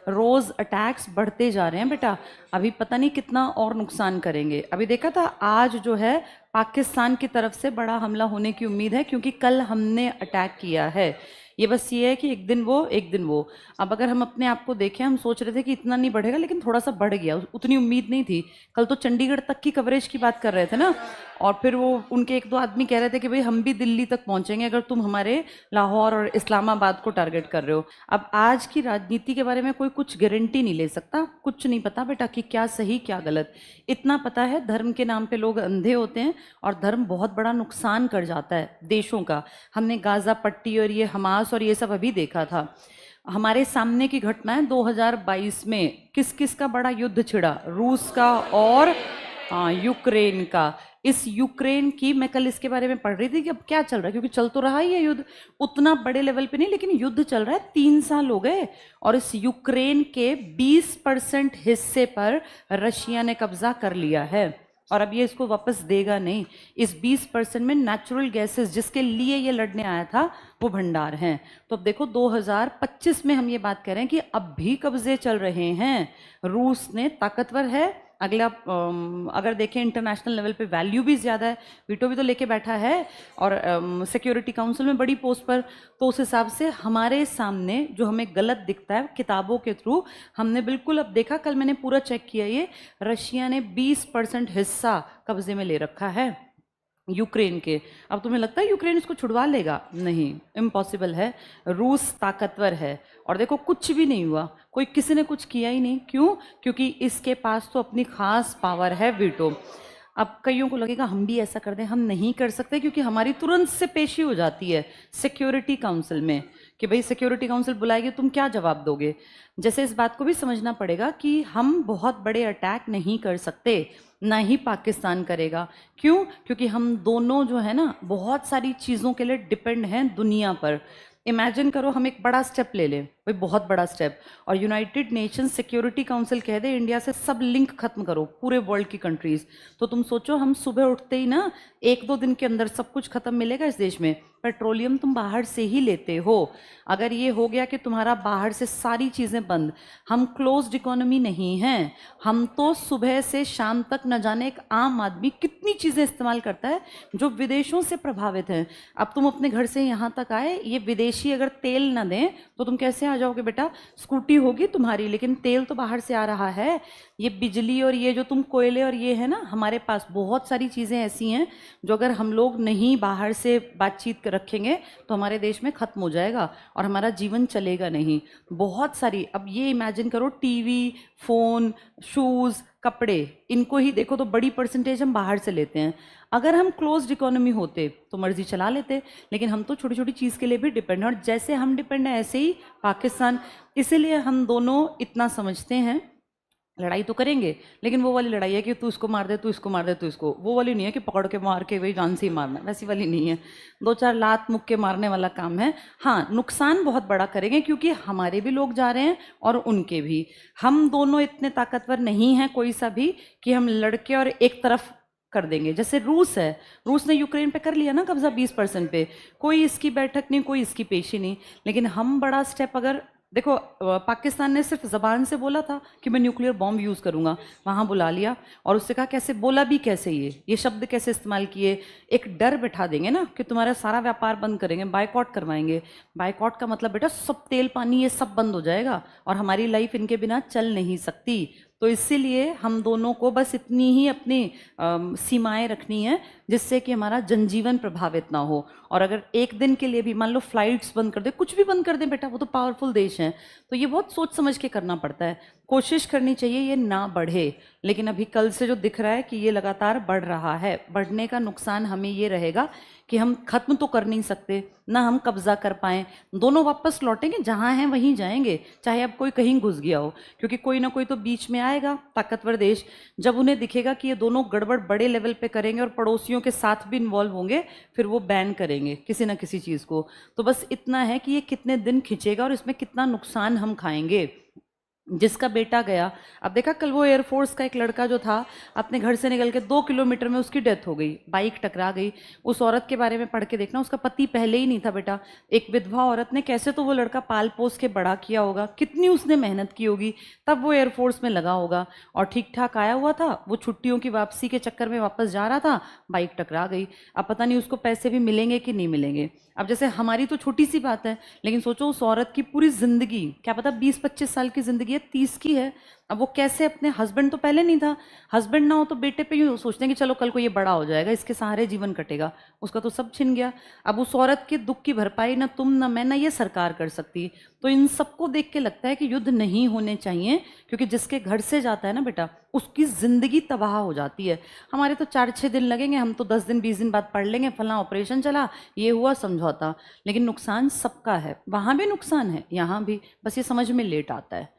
रोज attacks बढ़ते जा रहे हैं बेटा। अभी पता नहीं कितना और नुकसान करेंगे। अभी देखा था आज जो है पाकिस्तान की तरफ से बड़ा हमला होने की उम्मीद है, क्योंकि कल हमने अटैक किया है। ये बस ये है कि एक दिन वो एक दिन वो। अब अगर हम अपने आप को देखें, हम सोच रहे थे कि इतना नहीं बढ़ेगा, लेकिन थोड़ा सा बढ़ गया, उतनी उम्मीद नहीं थी। कल तो चंडीगढ़ तक की कवरेज की बात कर रहे थे ना, और फिर वो उनके एक दो आदमी कह रहे थे कि भाई हम भी दिल्ली तक पहुंचेंगे अगर तुम हमारे लाहौर और इस्लामाबाद को टारगेट कर रहे हो। अब आज की राजनीति के बारे में कोई कुछ गारंटी नहीं ले सकता, कुछ नहीं पता बेटा कि क्या सही क्या गलत। इतना पता है धर्म के नाम पे लोग अंधे होते हैं, और धर्म बहुत बड़ा नुकसान कर जाता है देशों का। हमने गाजा पट्टी और ये हमास और ये सब अभी देखा था। हमारे सामने की घटनाएं 2022 में किस किस का बड़ा युद्ध छिड़ा, रूस का और यूक्रेन का। इस यूक्रेन की मैं कल इसके बारे में पढ़ रही थी कि अब क्या चल रहा है, क्योंकि चल तो रहा ही है युद्ध, उतना बड़े लेवल पे नहीं, लेकिन युद्ध चल रहा है, 3 साल हो गए, और इस यूक्रेन के 20% हिस्से पर रशिया ने कब्जा कर लिया है, और अब ये इसको वापस देगा नहीं। इस 20% में नेचुरल गैसेस जिसके लिए ये लड़ने आया था वो भंडार हैं। तो अब देखो 2025 में हम ये बात कर रहे हैं कि अब भी कब्जे चल रहे हैं। रूस ने ताकतवर है, अगला अगर देखें इंटरनेशनल लेवल पे वैल्यू भी ज़्यादा है, वीटो भी तो लेके बैठा है, और सिक्योरिटी काउंसिल में बड़ी पोस्ट पर। तो उस हिसाब से हमारे सामने जो हमें गलत दिखता है किताबों के थ्रू, हमने बिल्कुल अब देखा, कल मैंने पूरा चेक किया, ये रशिया ने 20% हिस्सा कब्जे में ले रखा है यूक्रेन के। अब तुम्हें लगता है यूक्रेन इसको छुड़वा लेगा? नहीं, इम्पॉसिबल है। रूस ताकतवर है, और देखो कुछ भी नहीं हुआ, कोई किसी ने कुछ किया ही नहीं। क्यों? क्योंकि इसके पास तो अपनी खास पावर है, वीटो। अब कईयों को लगेगा हम भी ऐसा कर दें, हम नहीं कर सकते, क्योंकि हमारी तुरंत से पेशी हो जाती है सिक्योरिटी काउंसिल में कि भाई सिक्योरिटी काउंसिल बुलाएगी, तुम क्या जवाब दोगे। जैसे इस बात को भी समझना पड़ेगा कि हम बहुत बड़े अटैक नहीं कर सकते, ना ही पाकिस्तान करेगा। क्यों? क्योंकि हम दोनों जो है ना बहुत सारी चीज़ों के लिए डिपेंड हैं दुनिया पर। इमेजिन करो हम एक बड़ा स्टेप ले लें, भाई बहुत बड़ा स्टेप, और यूनाइटेड नेशंस सिक्योरिटी काउंसिल कह दे इंडिया से सब लिंक खत्म करो पूरे वर्ल्ड की कंट्रीज। तो तुम सोचो हम सुबह उठते ही ना 1-2 दिन के अंदर सब कुछ खत्म मिलेगा इस देश में। पेट्रोलियम तुम बाहर से ही लेते हो, अगर ये हो गया कि तुम्हारा बाहर से सारी चीज़ें बंद, हम क्लोज्ड इकोनॉमी नहीं हैं। हम तो सुबह से शाम तक न जाने एक आम आदमी कितनी चीज़ें इस्तेमाल करता है जो विदेशों से प्रभावित हैं। अब तुम अपने घर से यहाँ तक आए, ये विदेशी अगर तेल न दें तो तुम कैसे आ जाओगे बेटा? स्कूटी होगी तुम्हारी, लेकिन तेल तो बाहर से आ रहा है। ये बिजली और ये जो तुम कोयले और ये है ना, हमारे पास बहुत सारी चीज़ें ऐसी हैं जो अगर हम लोग नहीं बाहर से बातचीत रखेंगे तो हमारे देश में ख़त्म हो जाएगा और हमारा जीवन चलेगा नहीं। बहुत सारी, अब ये इमेजिन करो, टीवी, फ़ोन, शूज़, कपड़े, इनको ही देखो तो बड़ी परसेंटेज हम बाहर से लेते हैं। अगर हम क्लोज्ड इकोनॉमी होते तो मर्जी चला लेते, लेकिन हम तो छोटी छोटी चीज़ के लिए भी डिपेंड हैं, और जैसे हम डिपेंड हैं ऐसे ही पाकिस्तान। इसीलिए हम दोनों इतना समझते हैं लड़ाई तो करेंगे, लेकिन वो वाली लड़ाई है कि तू इसको मार दे, तू इसको मार दे, तू इसको, वो वाली नहीं है कि पकड़ के मार के वही जान से ही मारना, वैसी वाली नहीं है। 2-4 लात मुक्के मारने वाला काम है। हाँ, नुकसान बहुत बड़ा करेंगे क्योंकि हमारे भी लोग जा रहे हैं और उनके भी। हम दोनों इतने ताकतवर नहीं हैं कोई सा भी कि हम लड़के और एक तरफ कर देंगे। जैसे रूस है, रूस ने यूक्रेन पे कर लिया ना कब्जा 20% पे, कोई इसकी बैठक नहीं, कोई इसकी पेशी नहीं। लेकिन हम बड़ा स्टेप, अगर देखो पाकिस्तान ने सिर्फ ज़बान से बोला था कि मैं न्यूक्लियर बॉम्ब यूज़ करूँगा, वहाँ बुला लिया और उससे कहा कैसे बोला भी, कैसे ये शब्द कैसे इस्तेमाल किए। एक डर बैठा देंगे ना कि तुम्हारा सारा व्यापार बंद करेंगे, बायकॉट करवाएंगे। बायकॉट का मतलब बेटा सब तेल पानी ये सब बंद हो जाएगा और हमारी लाइफ इनके बिना चल नहीं सकती। तो इसीलिए हम दोनों को बस इतनी ही अपनी सीमाएं रखनी है जिससे कि हमारा जनजीवन प्रभावित ना हो। और अगर एक दिन के लिए भी मान लो फ्लाइट्स बंद कर दे, कुछ भी बंद कर दे बेटा, वो तो पावरफुल देश हैं, तो ये बहुत सोच समझ के करना पड़ता है। कोशिश करनी चाहिए ये ना बढ़े, लेकिन अभी कल से जो दिख रहा है कि ये लगातार बढ़ रहा है। बढ़ने का नुकसान हमें ये रहेगा कि हम खत्म तो कर नहीं सकते, ना हम कब्जा कर पाएँ। दोनों वापस लौटेंगे, जहाँ हैं वहीं जाएंगे, चाहे अब कोई कहीं घुस गया हो, क्योंकि कोई ना कोई तो बीच में आएगा ताकतवर देश। जब उन्हें दिखेगा कि ये दोनों गड़बड़ बड़े लेवल पे करेंगे और पड़ोसियों के साथ भी इन्वॉल्व होंगे, फिर वो बैन करेंगे किसी ना किसी चीज़ को। तो बस इतना है कि ये कितने दिन खिंचेगा और इसमें कितना नुकसान हम खाएंगे। जिसका बेटा गया, अब देखा कल वो एयरफोर्स का एक लड़का जो था, अपने घर से निकल के 2 किलोमीटर में उसकी डेथ हो गई, बाइक टकरा गई। उस औरत के बारे में पढ़ के देखना, उसका पति पहले ही नहीं था बेटा, एक विधवा औरत ने कैसे तो वो लड़का पाल पोस के बड़ा किया होगा, कितनी उसने मेहनत की होगी, तब वो एयरफोर्स में लगा होगा और ठीक ठाक आया हुआ था। वो छुट्टियों की वापसी के चक्कर में वापस जा रहा था, बाइक टकरा गई। अब पता नहीं उसको पैसे भी मिलेंगे कि नहीं मिलेंगे। अब जैसे हमारी तो छोटी सी बात है, लेकिन सोचो उस औरत की पूरी जिंदगी, क्या पता 20-25 साल की जिंदगी है, 30 की है। अब वो कैसे, अपने हस्बैंड तो पहले नहीं था, हस्बैंड ना हो तो बेटे पे यूँ सोचते हैं कि चलो कल को ये बड़ा हो जाएगा, इसके सहारे जीवन कटेगा, उसका तो सब छिन गया। अब उस औरत के दुख की भरपाई ना तुम ना मैं ना ये सरकार कर सकती। तो इन सबको देख के लगता है कि युद्ध नहीं होने चाहिए, क्योंकि जिसके घर से जाता है ना बेटा, उसकी जिंदगी तबाह हो जाती है। हमारे तो 4-6 दिन लगेंगे, हम तो 10 दिन 20 दिन बाद पढ़ लेंगे, फला ऑपरेशन चला, ये हुआ, समझौता। लेकिन नुकसान सबका है, वहाँ भी नुकसान है, यहाँ भी, बस ये समझ में लेट आता है।